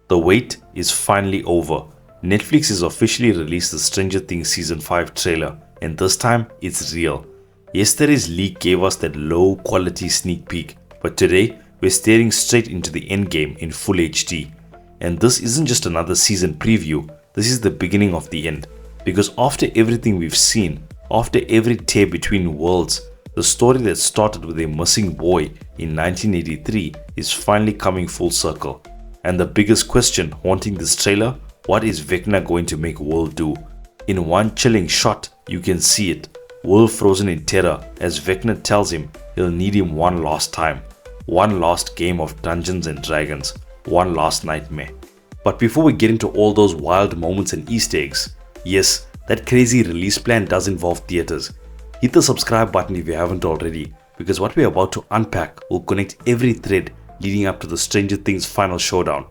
The wait is finally over. Netflix has officially released the Stranger Things Season 5 trailer, and this time it's real. Yesterday's leak gave us that low quality sneak peek, but today we're staring straight into the endgame in full HD. And this isn't just another season preview, this is the beginning of the end. Because after everything we've seen, after every tear between worlds, the story that started with a missing boy in 1983 is finally coming full circle. And the biggest question haunting this trailer, what is Vecna going to make Will do? In one chilling shot, you can see it. Will frozen in terror as Vecna tells him he'll need him one last time. One last game of Dungeons and Dragons. One last nightmare. But before we get into all those wild moments and Easter eggs, yes, that crazy release plan does involve theaters. Hit the subscribe button if you haven't already, because what we're about to unpack will connect every thread leading up to the Stranger Things final showdown.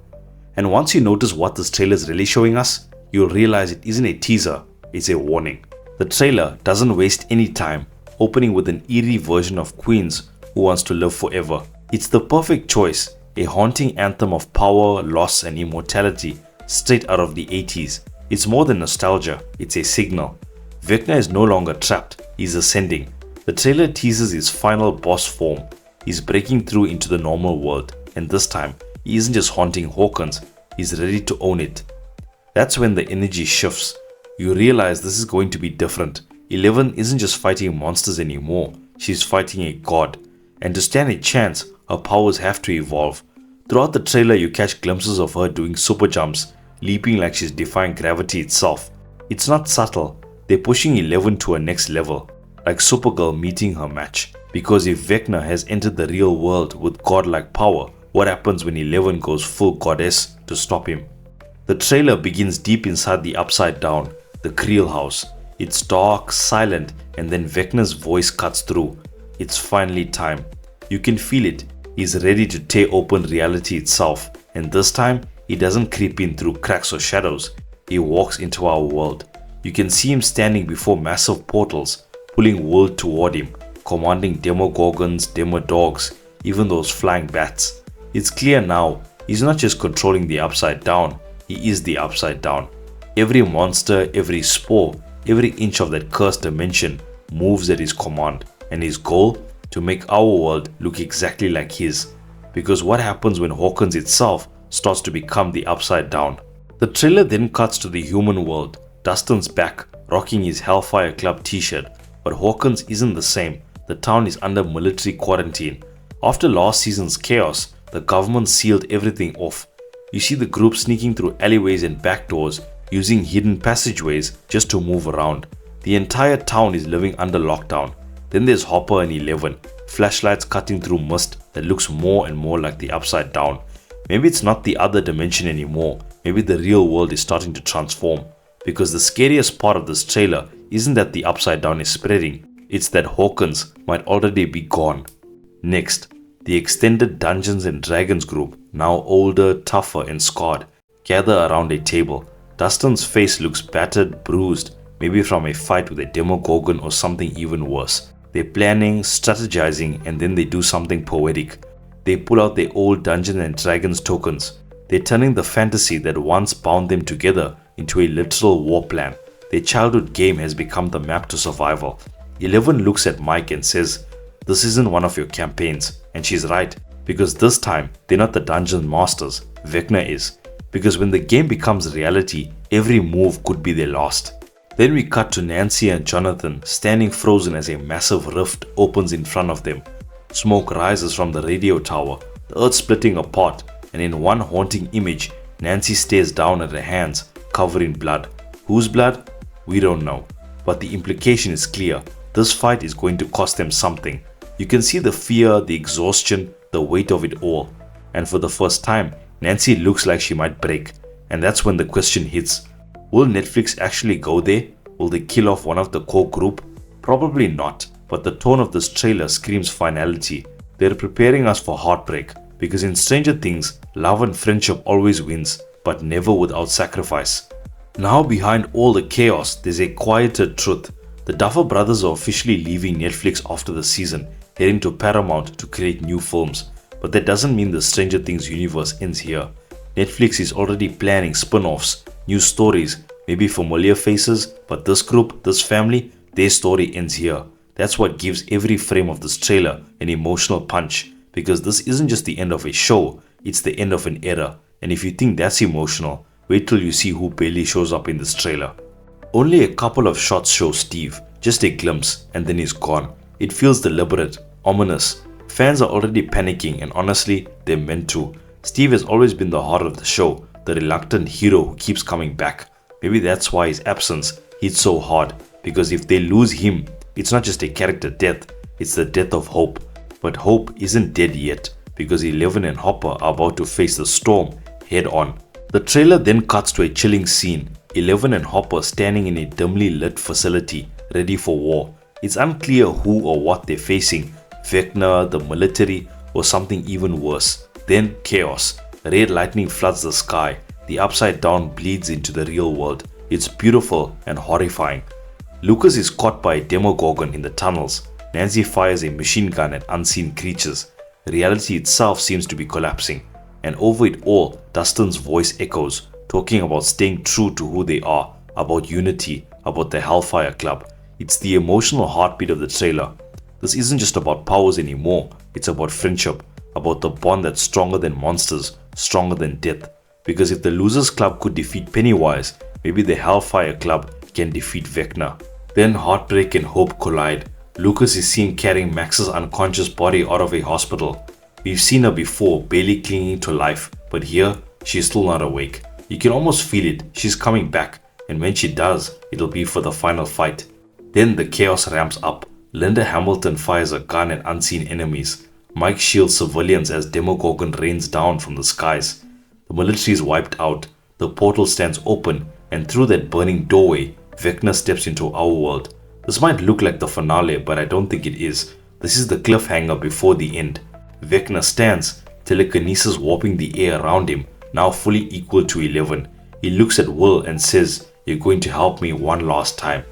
And once you notice what this trailer is really showing us, you'll realize it isn't a teaser, it's a warning. The trailer doesn't waste any time, opening with an eerie version of Queens Who Wants to Live Forever. It's the perfect choice, a haunting anthem of power, loss and immortality straight out of the 80s. It's more than nostalgia, it's a signal. Vecna is no longer trapped, he's ascending. The trailer teases his final boss form. He's breaking through into the normal world, and this time, he isn't just haunting Hawkins, he's ready to own it. That's when the energy shifts. You realize this is going to be different. 11 isn't just fighting monsters anymore, she's fighting a god. And to stand a chance, her powers have to evolve. Throughout the trailer, you catch glimpses of her doing super jumps, leaping like she's defying gravity itself. It's not subtle, they're pushing 11 to a next level, like Supergirl meeting her match. Because if Vecna has entered the real world with godlike power, what happens when 11 goes full goddess to stop him? The trailer begins deep inside the Upside Down, the Creel house. It's dark, silent, and then Vecna's voice cuts through. It's finally time. You can feel it. He's ready to tear open reality itself, and this time, he doesn't creep in through cracks or shadows. He walks into our world. You can see him standing before massive portals, pulling Will toward him, commanding Demogorgons, Demodogs, even those flying bats. It's clear now, he's not just controlling the Upside Down, he is the Upside Down. Every monster, every spore, every inch of that cursed dimension moves at his command, and his goal? To make our world look exactly like his. Because what happens when Hawkins itself starts to become the Upside Down? The trailer then cuts to the human world. Dustin's back, rocking his Hellfire Club t-shirt, but Hawkins isn't the same. The town is under military quarantine. After last season's chaos, the government sealed everything off. You see the group sneaking through alleyways and back doors, using hidden passageways just to move around. The entire town is living under lockdown. Then there's Hopper and 11, flashlights cutting through mist that looks more and more like the Upside Down. Maybe it's not the other dimension anymore, maybe the real world is starting to transform. Because the scariest part of this trailer isn't that the Upside Down is spreading, it's that Hawkins might already be gone. Next, the extended Dungeons and Dragons group, now older, tougher and scarred, gather around a table. Dustin's face looks battered, bruised, maybe from a fight with a Demogorgon or something even worse. They're planning, strategizing, and then they do something poetic. They pull out their old Dungeons and Dragons tokens. They're turning the fantasy that once bound them together into a literal war plan. Their childhood game has become the map to survival. 11 looks at Mike and says, "This isn't one of your campaigns." And she's right, because this time they're not the dungeon masters, Vecna is. Because when the game becomes reality, every move could be their last. Then we cut to Nancy and Jonathan standing frozen as a massive rift opens in front of them. Smoke rises from the radio tower, the earth splitting apart, and in one haunting image, Nancy stares down at her hands, covered in blood. Whose blood? We don't know. But the implication is clear. This fight is going to cost them something. You can see the fear, the exhaustion, the weight of it all. And for the first time, Nancy looks like she might break. And that's when the question hits. Will Netflix actually go there? Will they kill off one of the core group? Probably not, but the tone of this trailer screams finality. They're preparing us for heartbreak, because in Stranger Things, love and friendship always wins, but never without sacrifice. Now behind all the chaos, there's a quieter truth. The Duffer Brothers are officially leaving Netflix after the season, heading to Paramount to create new films. But that doesn't mean the Stranger Things universe ends here. Netflix is already planning spin-offs, new stories, maybe familiar faces, but this group, this family, their story ends here. That's what gives every frame of this trailer an emotional punch, because this isn't just the end of a show, it's the end of an era. And if you think that's emotional, wait till you see who barely shows up in this trailer. Only a couple of shots show Steve, just a glimpse, and then he's gone. It feels deliberate, ominous. Fans are already panicking, and honestly, they're meant to. Steve has always been the heart of the show, the reluctant hero who keeps coming back. Maybe that's why his absence hits so hard, because if they lose him, it's not just a character death, it's the death of hope. But hope isn't dead yet, because Eleven and Hopper are about to face the storm head on. The trailer then cuts to a chilling scene, Eleven and Hopper standing in a dimly lit facility, ready for war. It's unclear who or what they're facing, Vecna, the military, or something even worse. Then chaos. Red lightning floods the sky. The upside down bleeds into the real world. It's beautiful and horrifying. Lucas is caught by a Demogorgon in the tunnels. Nancy fires a machine gun at unseen creatures. Reality itself seems to be collapsing. And over it all, Dustin's voice echoes, talking about staying true to who they are, about unity, about the Hellfire Club. It's the emotional heartbeat of the trailer. This isn't just about powers anymore, it's about friendship, about the bond that's stronger than monsters, stronger than death. Because if the Losers Club could defeat Pennywise, maybe the Hellfire Club can defeat Vecna. Then heartbreak and hope collide. Lucas is seen carrying Max's unconscious body out of a hospital. We've seen her before, barely clinging to life, but here, she's still not awake. You can almost feel it, she's coming back, and when she does, it'll be for the final fight. Then the chaos ramps up. Linda Hamilton fires a gun at unseen enemies. Mike shields civilians as Demogorgon rains down from the skies. The military is wiped out. The portal stands open, and through that burning doorway, Vecna steps into our world. This might look like the finale, but I don't think it is. This is the cliffhanger before the end. Vecna stands, telekinesis warping the air around him, now fully equal to 11. He looks at Will and says, "You're going to help me one last time."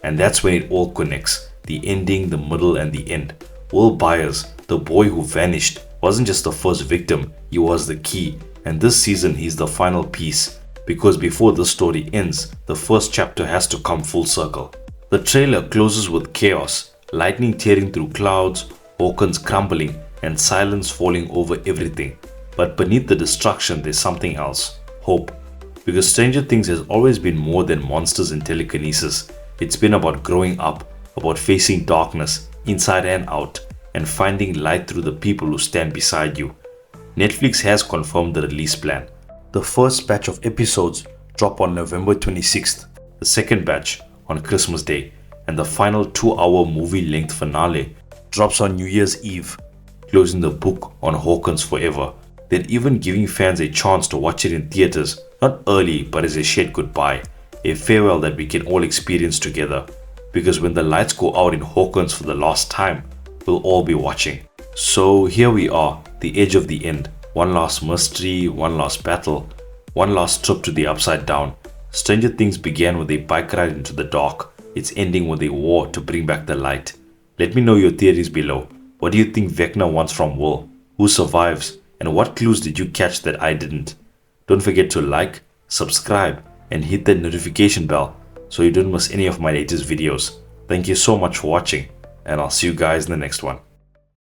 And that's when it all connects. The ending, the middle, and the end. Will Byers, the boy who vanished, wasn't just the first victim, he was the key. And this season, he's the final piece. Because before this story ends, the first chapter has to come full circle. The trailer closes with chaos, lightning tearing through clouds, Hawkins crumbling, and silence falling over everything. But beneath the destruction, there's something else. Hope. Because Stranger Things has always been more than monsters and telekinesis. It's been about growing up, about facing darkness, inside and out, and finding light through the people who stand beside you. Netflix has confirmed the release plan. The first batch of episodes drop on November 26th, the second batch on Christmas Day, and the final 2-hour movie-length finale drops on New Year's Eve, closing the book on Hawkins forever. They're even giving fans a chance to watch it in theaters, not early but as a shared goodbye, a farewell that we can all experience together. Because when the lights go out in Hawkins for the last time, we'll all be watching. So here we are, the edge of the end. One last mystery, one last battle, one last trip to the upside down. Stranger Things began with a bike ride into the dark. It's ending with a war to bring back the light. Let me know your theories below. What do you think Vecna wants from Will? Who survives? And what clues did you catch that I didn't? Don't forget to like, subscribe, and hit that notification bell so you don't miss any of my latest videos. Thank you so much for watching, and I'll see you guys in the next one.